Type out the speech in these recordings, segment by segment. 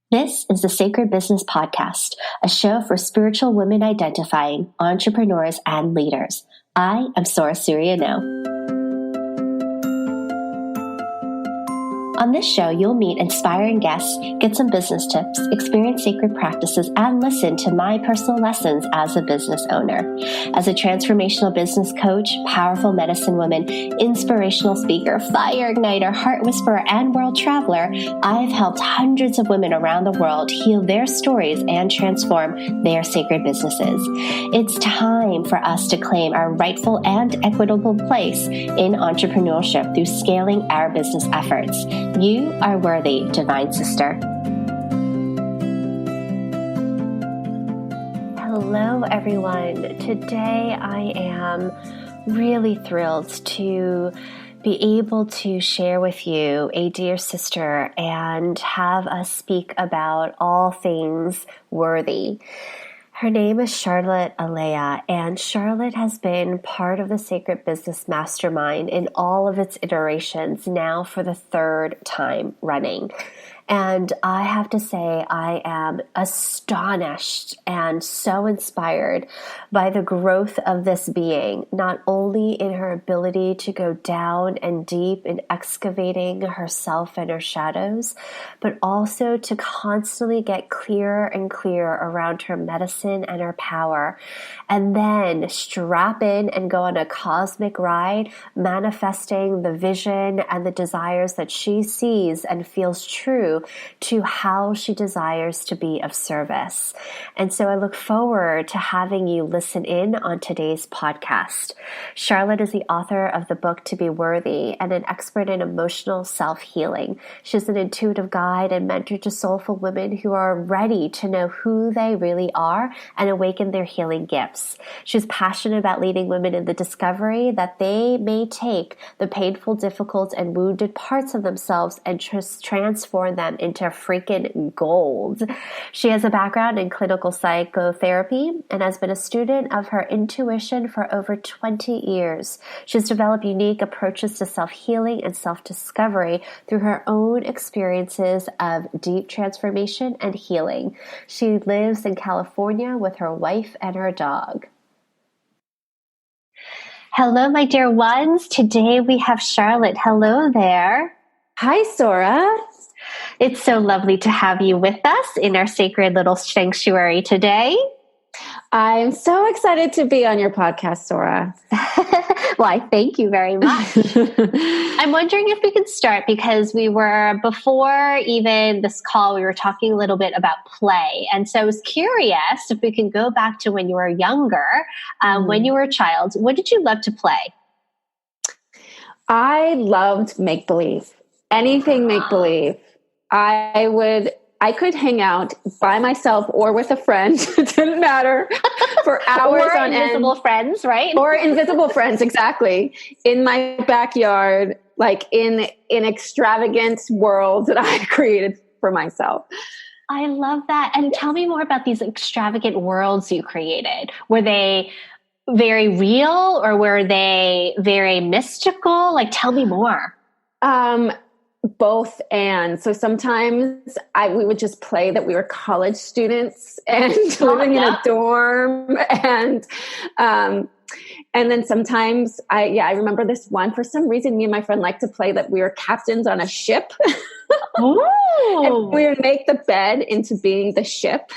This is the Sacred Business Podcast, a show for spiritual women identifying entrepreneurs and leaders. I am Sora Suriano. On this show, you'll meet inspiring guests, get some business tips, experience sacred practices, and listen to my personal lessons as a business owner. As a transformational business coach, powerful medicine woman, inspirational speaker, fire igniter, heart whisperer, and world traveler, I've helped hundreds of women around the world heal their stories and transform their sacred businesses. It's time for us to claim our rightful and equitable place in entrepreneurship through scaling our business efforts. You are worthy, divine sister. Hello, everyone. Today I am really thrilled to be able to share with you a dear sister and have us speak about all things worthy. Her name is Charlotte Elea, and Charlotte has been part of the Sacred Business Mastermind in all of its iterations now for the third time running. And I have to say, I am astonished and so inspired by the growth of this being, not only in her ability to go down and deep in excavating herself and her shadows, but also to constantly get clearer and clearer around her medicine and her power, and then strap in and go on a cosmic ride, manifesting the vision and the desires that she sees and feels true to how she desires to be of service. And so I look forward to having you listen in on today's podcast. Charlotte is the author of the book To Be Worthy and an expert in emotional self-healing. She's an intuitive guide and mentor to soulful women who are ready to know who they really are and awaken their healing gifts. She's passionate about leading women in the discovery that they may take the painful, difficult, and wounded parts of themselves and transform them into freaking gold. She has a background in clinical psychotherapy and has been a student of her intuition for over 20 years. She's developed unique approaches to self-healing and self-discovery through her own experiences of deep transformation and healing. She lives in California with her wife and her dog. Hello, my dear ones. Today we have Charlotte. Hello there. Hi, Sora. It's so lovely to have you with us in our sacred little sanctuary today. I'm so excited to be on your podcast, Sora. Well, I thank you very much. I'm wondering if we could start because before even this call, we were talking a little bit about play. And so I was curious if we can go back to when you were younger, when you were a child. What did you love to play? I loved make-believe. Anything make-believe. I could hang out by myself or with a friend. It didn't matter for hours or on end. Or invisible friends, right? Or invisible friends, exactly. In my backyard, like in an extravagant world that I created for myself. I love that. And tell me more about these extravagant worlds you created. Were they very real or were they very mystical? Like, tell me more. Both. And so sometimes we would just play that we were college students and living in a dorm. And then sometimes I remember this one, for some reason, me and my friend liked to play that we were captains on a ship. And we would make the bed into being the ship.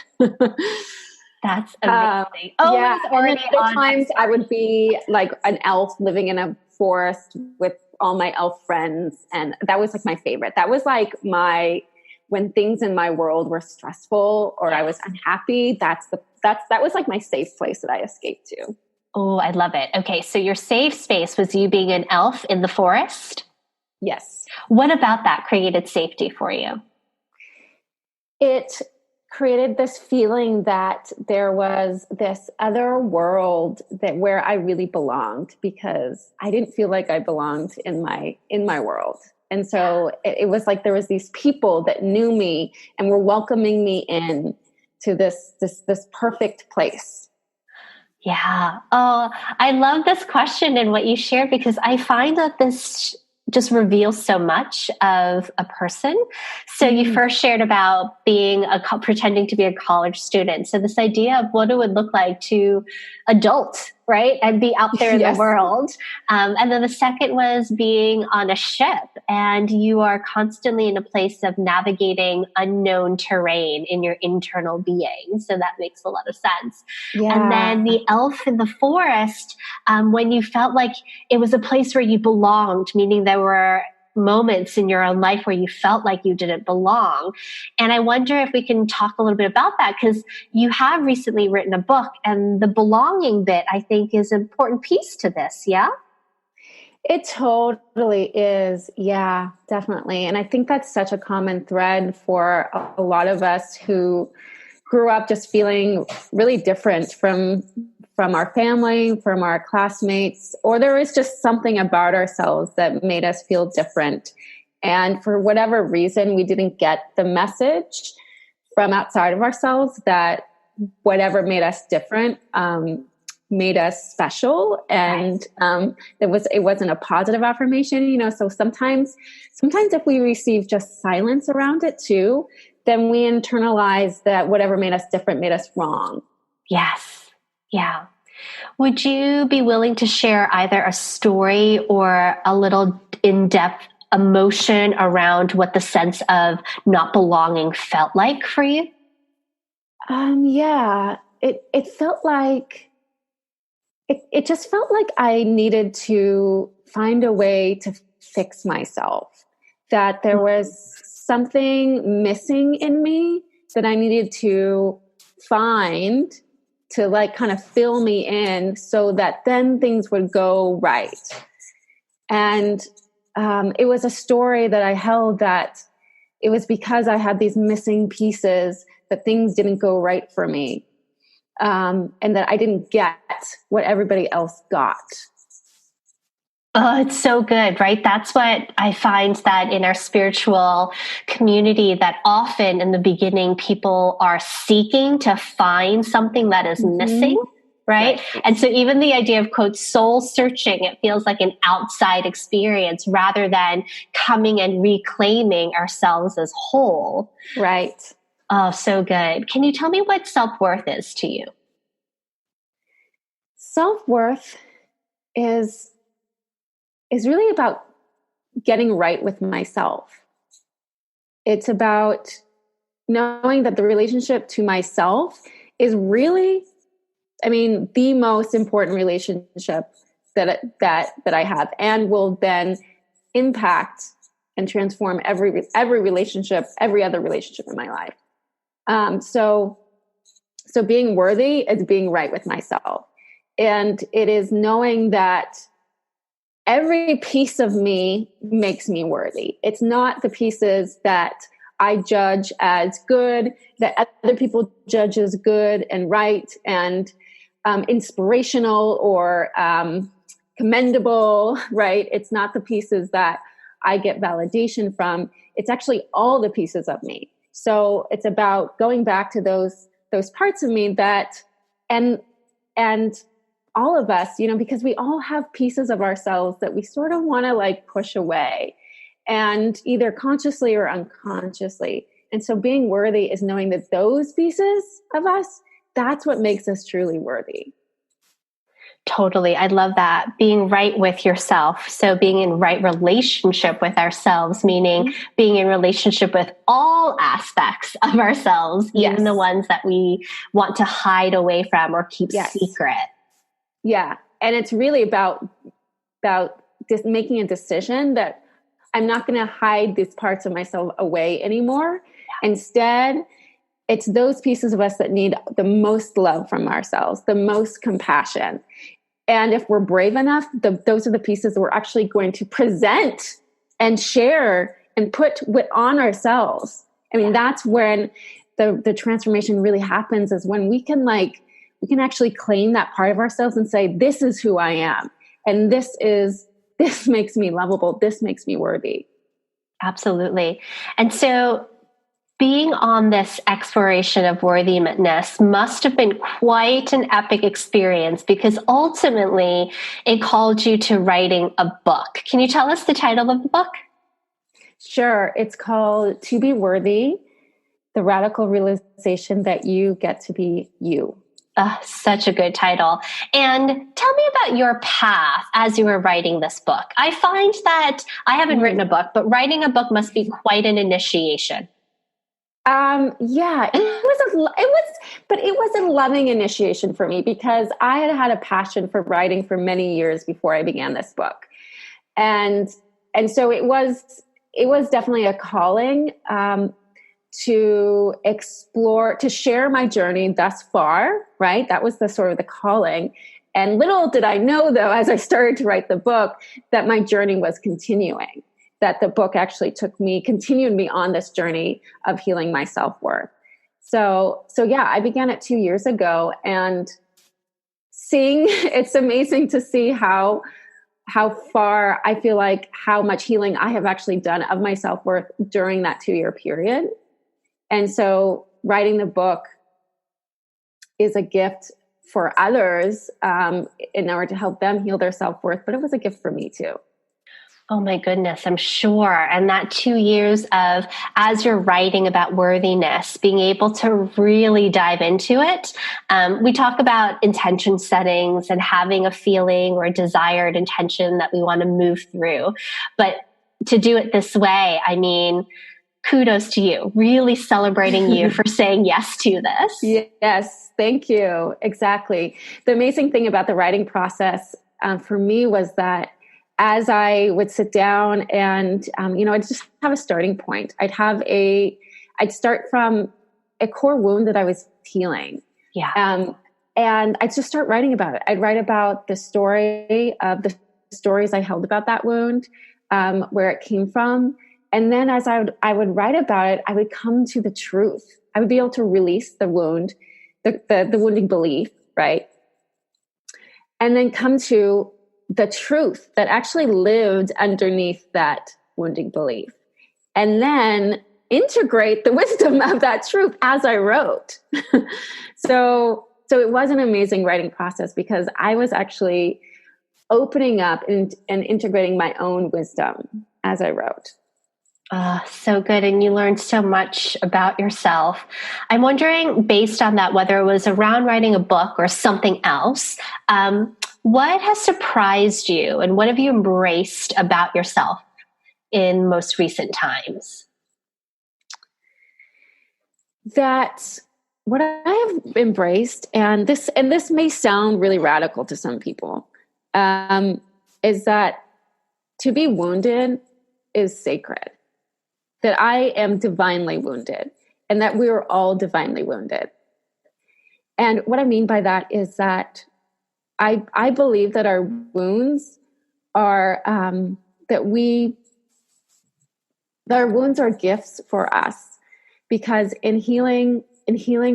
That's amazing. Yeah. And then other times I would be like an elf living in a forest with all my elf friends. And that was like my favorite. That was like when things in my world were stressful or I was unhappy, that was like my safe place that I escaped to. Oh, I love it. Okay. So your safe space was you being an elf in the forest? Yes. What about that created safety for you? It created this feeling that there was this other world where I really belonged, because I didn't feel like I belonged in my world. And so it was like there was these people that knew me and were welcoming me in to this perfect place. Yeah. Oh, I love this question and what you shared, because I find that this just reveals so much of a person. So you first shared about being pretending to be a college student. So this idea of what it would look like to adult, right? And be out there in the world. And then the second was being on a ship, and you are constantly in a place of navigating unknown terrain in your internal being. So that makes a lot of sense. Yeah. And then the elf in the forest, when you felt like it was a place where you belonged, meaning there were moments in your own life where you felt like you didn't belong. And I wonder if we can talk a little bit about that, because you have recently written a book, and the belonging bit, I think, is an important piece to this. Yeah? It totally is. Yeah, definitely. And I think that's such a common thread for a lot of us who grew up just feeling really different from our family, from our classmates, or there was just something about ourselves that made us feel different. And for whatever reason, we didn't get the message from outside of ourselves that whatever made us different made us special. And it wasn't a positive affirmation, so sometimes if we receive just silence around it too, then we internalize that whatever made us different made us wrong. Yes. Yeah. Would you be willing to share either a story or a little in-depth emotion around what the sense of not belonging felt like for you? Yeah, it felt like, it just felt like I needed to find a way to fix myself, that there was something missing in me that I needed to find to kind of fill me in so that then things would go right. And it was a story that I held that it was because I had these missing pieces that things didn't go right for me. And that I didn't get what everybody else got. Oh, it's so good, right? That's what I find, that in our spiritual community, that often in the beginning, people are seeking to find something that is missing, right? And so even the idea of, quote, soul searching, it feels like an outside experience rather than coming and reclaiming ourselves as whole. Right. Oh, so good. Can you tell me what self-worth is to you? Self-worth is really about getting right with myself. It's about knowing that the relationship to myself is really, the most important relationship that I have, and will then impact and transform every relationship, every other relationship in my life. So being worthy is being right with myself. And it is knowing that every piece of me makes me worthy. It's not the pieces that I judge as good, that other people judge as good and right and inspirational or commendable, right? It's not the pieces that I get validation from. It's actually all the pieces of me. So it's about going back to those parts of me that, and all of us, because we all have pieces of ourselves that we sort of want to push away, and either consciously or unconsciously. And so being worthy is knowing that those pieces of us, that's what makes us truly worthy. Totally. I love that. Being right with yourself. So being in right relationship with ourselves, meaning being in relationship with all aspects of ourselves, even the ones that we want to hide away from or keep secret. Yeah. And it's really about just making a decision that I'm not going to hide these parts of myself away anymore. Instead, it's those pieces of us that need the most love from ourselves, the most compassion. And if we're brave enough, those are the pieces that we're actually going to present and share and put on ourselves. That's when the transformation really happens, is when we can actually claim that part of ourselves and say, this is who I am. And this makes me lovable. This makes me worthy. Absolutely. And so being on this exploration of worthiness must have been quite an epic experience, because ultimately it called you to writing a book. Can you tell us the title of the book? Sure. It's called To Be Worthy, the radical realization that you get to be you. Such a good title. And tell me about your path as you were writing this book. I find that I haven't written a book, but writing a book must be quite an initiation. Yeah, it was a loving initiation for me, because I had a passion for writing for many years before I began this book. And so it was definitely a calling, to explore, to share my journey thus far, right? That was the sort of the calling. And little did I know, though, as I started to write the book, that my journey was continuing, that the book actually continued me on this journey of healing my self-worth. So yeah, I began it 2 years ago, and it's amazing to see how far, I feel like, how much healing I have actually done of my self-worth during that 2-year period. And so writing the book is a gift for others, in order to help them heal their self-worth, but it was a gift for me too. Oh my goodness, I'm sure. And that 2 years of, as you're writing about worthiness, being able to really dive into it. We talk about intention settings and having a feeling or a desired intention that we want to move through. But to do it this way, I mean, kudos to you, really celebrating you for saying yes to this. Yes, thank you. Exactly. The amazing thing about the writing process, for me, was that as I would sit down and, I'd just have a starting point. I'd start from a core wound that I was healing. Yeah. And I'd just start writing about it. I'd write about the stories I held about that wound, where it came from. And then as I would write about it, I would come to the truth. I would be able to release the wound, the wounding belief, right? And then come to the truth that actually lived underneath that wounding belief. And then integrate the wisdom of that truth as I wrote. So it was an amazing writing process, because I was actually opening up and integrating my own wisdom as I wrote. So good. And you learned so much about yourself. I'm wondering, based on that, whether it was around writing a book or something else, what has surprised you and what have you embraced about yourself in most recent times? That what I have embraced, and this may sound really radical to some people, is that to be wounded is sacred. That I am divinely wounded, and that we are all divinely wounded. And what I mean by that is that I believe that our wounds are that our wounds are gifts for us, because in healing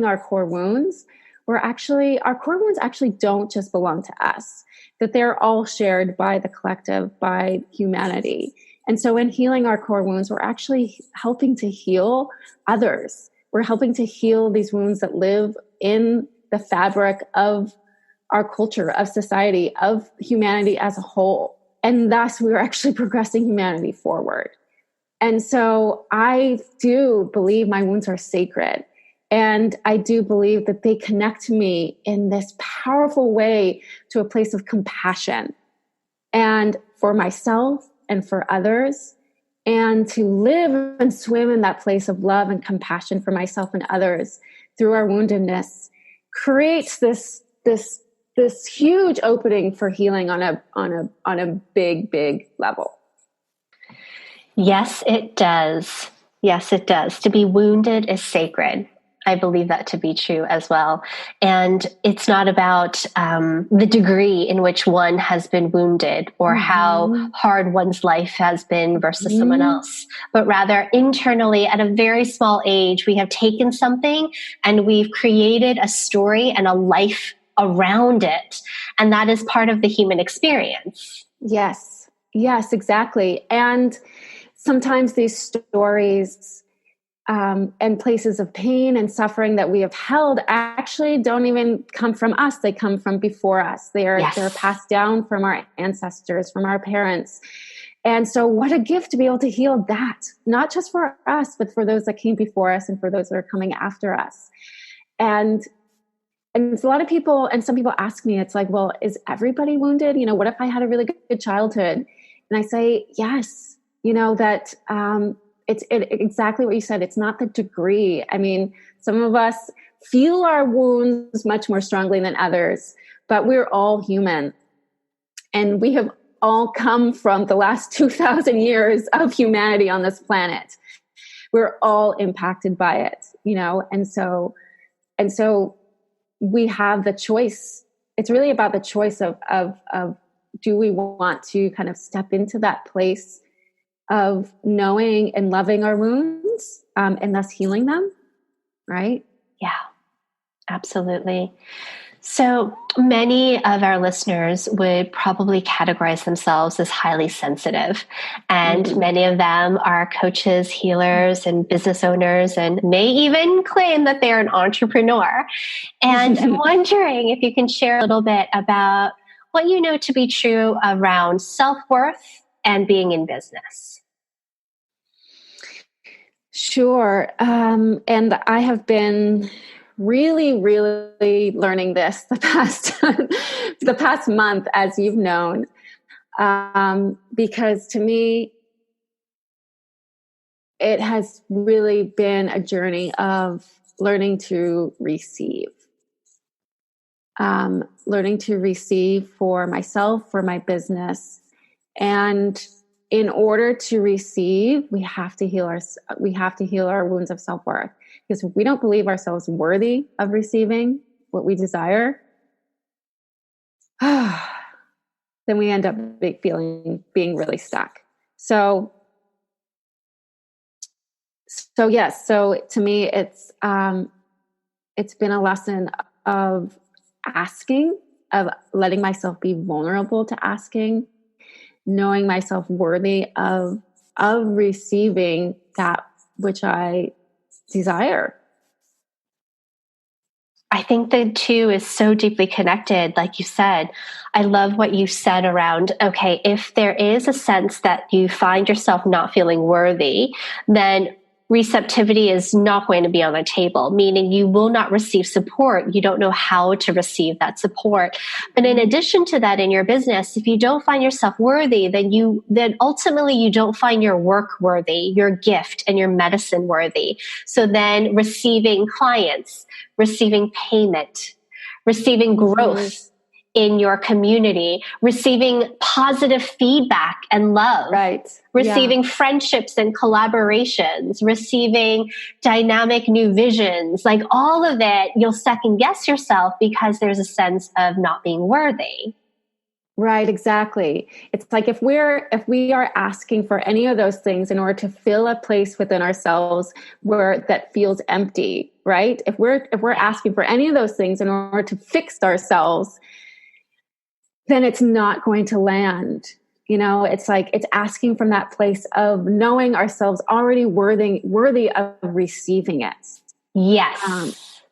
our core wounds, our core wounds actually don't just belong to us, that they're all shared by the collective, by humanity. And so in healing our core wounds, we're actually helping to heal others. We're helping to heal these wounds that live in the fabric of our culture, of society, of humanity as a whole. And thus we're actually progressing humanity forward. And so I do believe my wounds are sacred. And I do believe that they connect me in this powerful way to a place of compassion, and for myself and for others, and to live and swim in that place of love and compassion for myself and others through our woundedness creates this huge opening for healing on a big level. Yes, it does. Yes, it does. To be wounded is sacred. I believe that to be true as well. And it's not about the degree in which one has been wounded or how hard one's life has been versus someone else, but rather internally at a very small age, we have taken something and we've created a story and a life around it. And that is part of the human experience. Yes, exactly. And sometimes these stories and places of pain and suffering that we have held actually don't even come from us. They come from before us. They're passed down from our ancestors, from our parents. And so what a gift to be able to heal that, not just for us, but for those that came before us and for those that are coming after us. And it's a lot of people, and some people ask me, it's like, well, is everybody wounded? What if I had a really good childhood? And I say, yes, that it's exactly what you said. It's not the degree. I mean, some of us feel our wounds much more strongly than others, but we're all human. And we have all come from the last 2,000 years of humanity on this planet. We're all impacted by it, and so we have the choice. It's really about the choice of do we want to kind of step into that place of knowing and loving our wounds, and thus healing them, right? Yeah, absolutely. So many of our listeners would probably categorize themselves as highly sensitive. And many of them are coaches, healers, and business owners, and may even claim that they're an entrepreneur. And I'm wondering if you can share a little bit about what you know to be true around self-worth and being in business. Sure. And I have been really, really learning this the past month, as you've known, because to me, it has really been a journey of learning to receive. Learning to receive for myself, for my business. And in order to receive, we have to heal our wounds of self-worth. Because if we don't believe ourselves worthy of receiving what we desire, then we end up being really stuck. So yes. So to me, it's been a lesson of asking, of letting myself be vulnerable to asking, knowing myself worthy of receiving that which I desire. I think the two is so deeply connected. Like you said, I love what you said around, okay, if there is a sense that you find yourself not feeling worthy, then receptivity is not going to be on the table, meaning you will not receive support. You don't know how to receive that support. But in addition to that, in your business, if you don't find yourself worthy, then ultimately you don't find your work worthy, your gift and your medicine worthy. So then receiving clients, receiving payment, receiving growth in your community, receiving positive feedback and love, receiving friendships and collaborations, receiving dynamic new visions, like all of it, you'll second guess yourself because there's a sense of not being worthy. Right, exactly. It's like if we are asking for any of those things in order to fill a place within ourselves where that feels empty, right? If we're asking for any of those things in order to fix ourselves, then it's not going to land. It's like it's asking from that place of knowing ourselves already worthy of receiving it. Yes.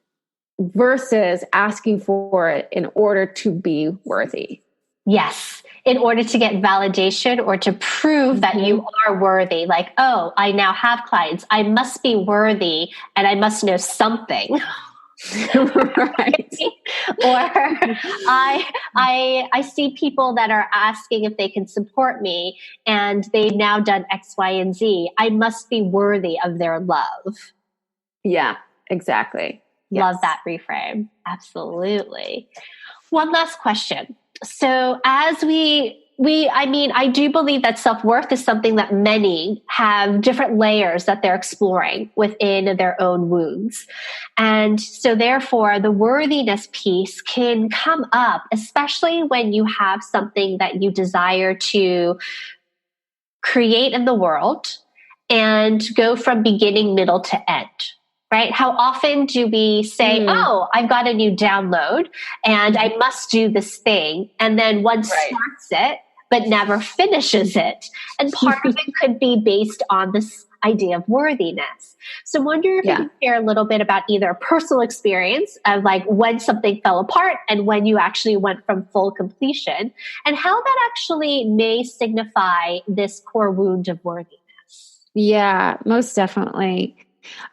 Versus asking for it in order to be worthy. Yes. In order to get validation or to prove that you are worthy. Like, oh, I now have clients. I must be worthy and I must know something. Right. Or I see people that are asking if they can support me and they've now done X, Y, and Z. I must be worthy of their love. Yeah, exactly. Love that reframe. Absolutely. One last question. So as I do believe that self-worth is something that many have different layers that they're exploring within their own wounds. And so therefore the worthiness piece can come up, especially when you have something that you desire to create in the world and go from beginning, middle to end. Right? How often do we say, oh, I've got a new download and I must do this thing. And then one starts it, but never finishes it. And part of it could be based on this idea of worthiness. So I wonder if you could share a little bit about either a personal experience of like when something fell apart and when you actually went from full completion, and how that actually may signify this core wound of worthiness. Yeah, most definitely.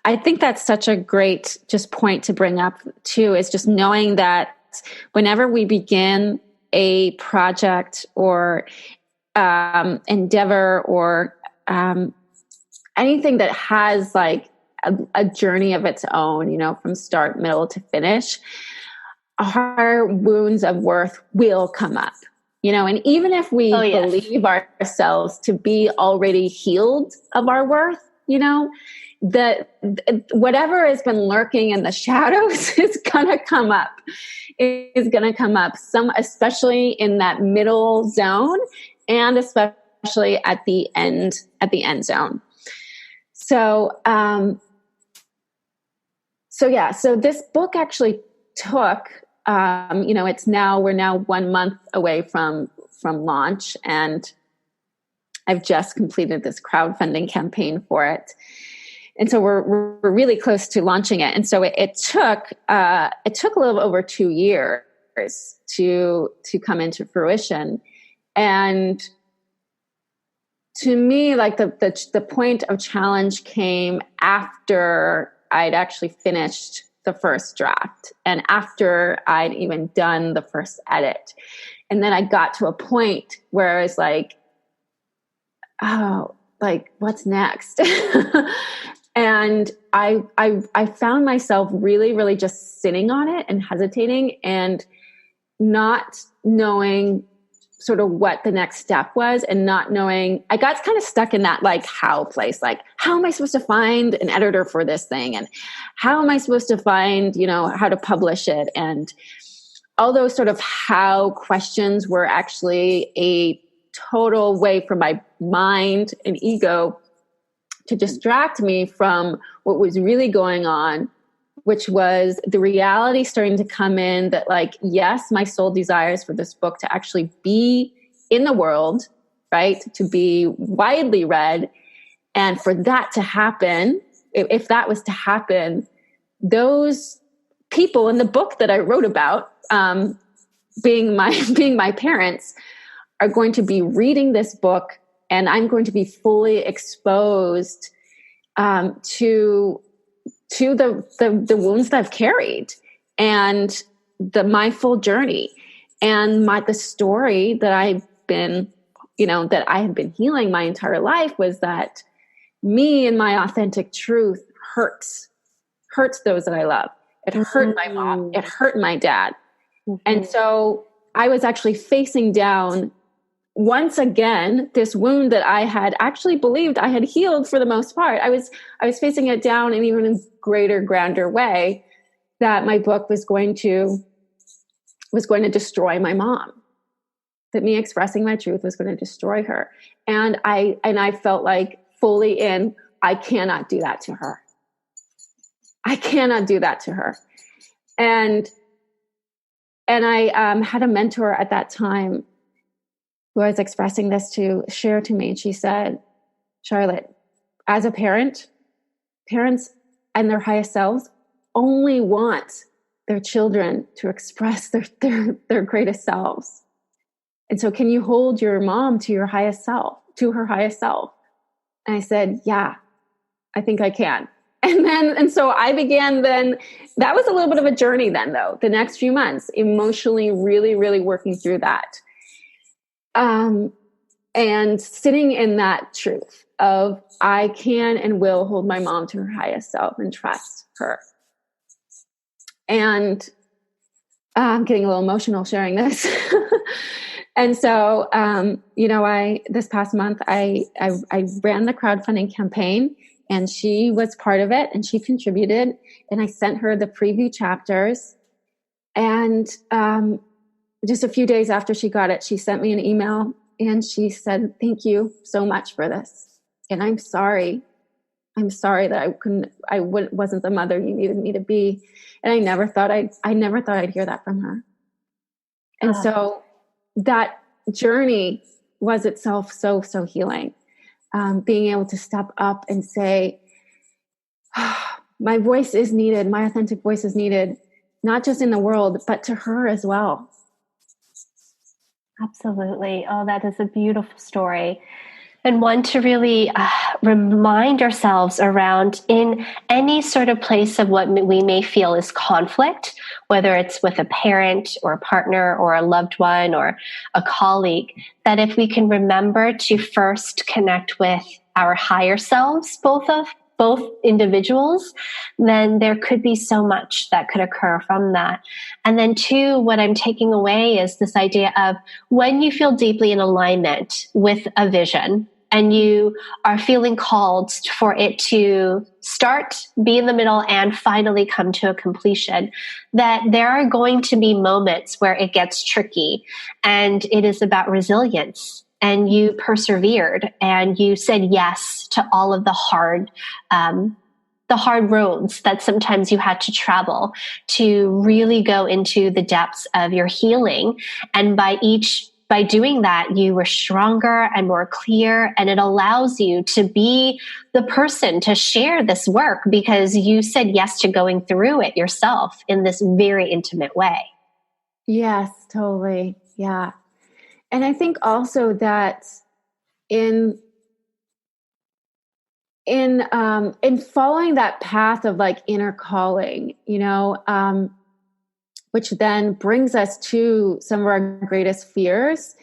I think that's such a great just point to bring up too, is just knowing that whenever we begin a project or endeavor or anything that has like a journey of its own, from start, middle to finish, our wounds of worth will come up, and even if we believe ourselves to be already healed of our worth, that whatever has been lurking in the shadows is going to come up. It is going to come up, especially in that middle zone, and especially at the end zone. So this book actually took, we're now 1 month away from launch, and I've just completed this crowdfunding campaign for it. And so we're really close to launching it. And so it took a little over 2 years to come into fruition. And to me, like the point of challenge came after I'd actually finished the first draft and after I'd even done the first edit. And then I got to a point where I was like, oh, like what's next? And I found myself really, really just sitting on it and hesitating and not knowing sort of what the next step was, and not knowing, I got kind of stuck in that like how place, like how am I supposed to find an editor for this thing? And how am I supposed to find, how to publish it? And all those sort of how questions were actually a total way for my mind and ego to distract me from what was really going on, which was the reality starting to come in that like, yes, my soul desires for this book to actually be in the world, right? To be widely read. And for that to happen, if that was to happen, those people in the book that I wrote about, being my parents, are going to be reading this book, and I'm going to be fully exposed to the wounds that I've carried, and my full journey, and the story that I've been, that I have been healing my entire life, was that me and my authentic truth hurts those that I love. It hurt my mom. It hurt my dad. Mm-hmm. And so I was actually facing down once again this wound that I had actually believed I had healed for the most part. I was facing it down in even a greater, grander way, that my book was going to destroy my mom. That me expressing my truth was going to destroy her. And I felt like fully in, I cannot do that to her. I cannot do that to her. And I had a mentor at that time who I was expressing this to share to me. And she said, Charlotte, as a parent, parents and their highest selves only want their children to express their greatest selves. And so can you hold your mom to her highest self? And I said, yeah, I think I can. And so I began then, that was a little bit of a journey then though, the next few months, emotionally, really, really working through that. And sitting in that truth of I can and will hold my mom to her highest self and trust her. And I'm getting a little emotional sharing this. And so, this past month, I ran the crowdfunding campaign, and she was part of it, and she contributed, and I sent her the preview chapters. And just a few days after she got it, she sent me an email, and she said, thank you so much for this. And I'm sorry that I wasn't the mother you needed me to be. And I never thought I'd hear that from her. And so that journey was itself so, so healing. being able to step up and say, my voice is needed, my authentic voice is needed, not just in the world, but to her as well. Absolutely. Oh, that is a beautiful story. And one to really remind ourselves around in any sort of place of what we may feel is conflict, whether it's with a parent or a partner or a loved one or a colleague, that if we can remember to first connect with our higher selves, both individuals, then there could be so much that could occur from that. And then two, what I'm taking away is this idea of when you feel deeply in alignment with a vision and you are feeling called for it to start, be in the middle, and finally come to a completion, that there are going to be moments where it gets tricky, and it is about resilience. And you persevered and you said yes to all of the hard roads that sometimes you had to travel to really go into the depths of your healing. And by doing that, you were stronger and more clear, and it allows you to be the person to share this work because you said yes to going through it yourself in this very intimate way. Yes, totally. Yeah. And I think also that in following that path of like inner calling, which then brings us to some of our greatest fears,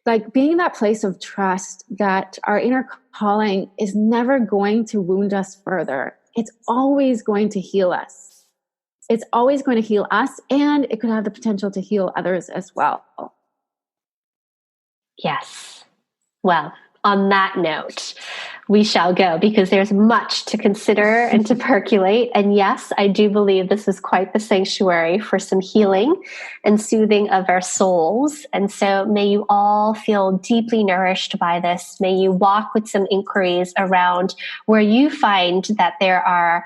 like being that place of trust that our inner calling is never going to wound us further. It's always going to heal us. It's always going to heal us, and it could have the potential to heal others as well. Yes. Well, on that note, we shall go because there's much to consider and to percolate. And yes, I do believe this is quite the sanctuary for some healing and soothing of our souls. And so may you all feel deeply nourished by this. May you walk with some inquiries around where you find that there are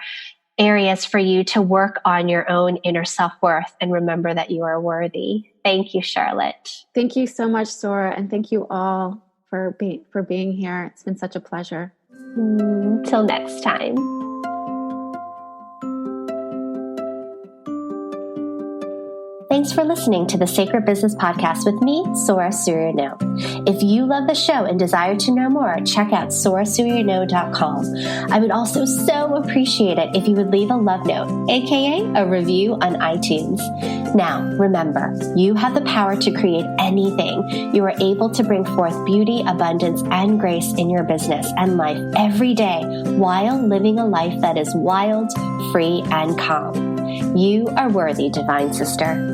areas for you to work on your own inner self-worth, and remember that you are worthy. Thank you, Charlotte. Thank you so much, Sora, and thank you all for being here. It's been such a pleasure. Till next time. Thanks for listening to the Sacred Business Podcast with me, Sora Suryano. If you love the show and desire to know more, check out sorasuryano.com. I would also so appreciate it if you would leave a love note, aka a review on iTunes. Now, remember, you have the power to create anything. You are able to bring forth beauty, abundance, and grace in your business and life every day while living a life that is wild, free, and calm. You are worthy, divine sister.